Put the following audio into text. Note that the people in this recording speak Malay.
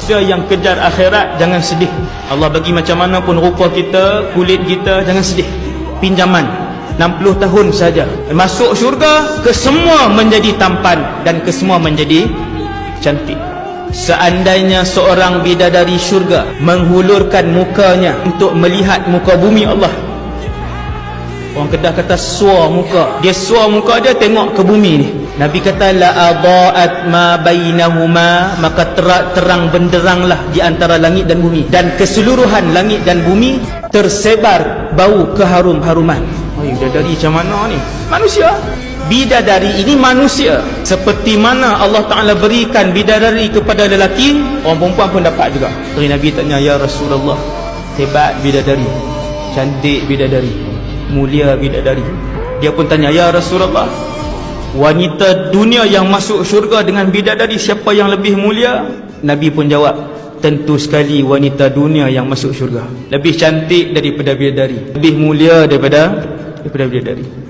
Kita yang kejar akhirat, jangan sedih. Allah bagi macam mana pun rupa kita, kulit kita, jangan sedih. Pinjaman 60 tahun saja. Masuk syurga, kesemua menjadi tampan dan kesemua menjadi cantik. Seandainya seorang bidadari syurga menghulurkan mukanya untuk melihat muka bumi Allah, orang Kedah kata suar muka, dia suar muka dia tengok ke bumi ni, Nabi kata la adaat ma bainahuma, maka terang benderanglah di antara langit dan bumi, dan keseluruhan langit dan bumi tersebar bau keharum-haruman. Oh, bidadari macam mana ni? Manusia. Bidadari ini manusia. Seperti mana Allah Ta'ala berikan bidadari kepada lelaki, orang perempuan pun dapat juga. Jadi Nabi tanya, ya Rasulullah, hebat bidadari, cantik bidadari, mulia bidadari. Dia pun tanya, ya Rasulullah, wanita dunia yang masuk syurga dengan bidadari, siapa yang lebih mulia? Nabi pun jawab, tentu sekali wanita dunia yang masuk syurga lebih cantik daripada bidadari, lebih mulia daripada bidadari.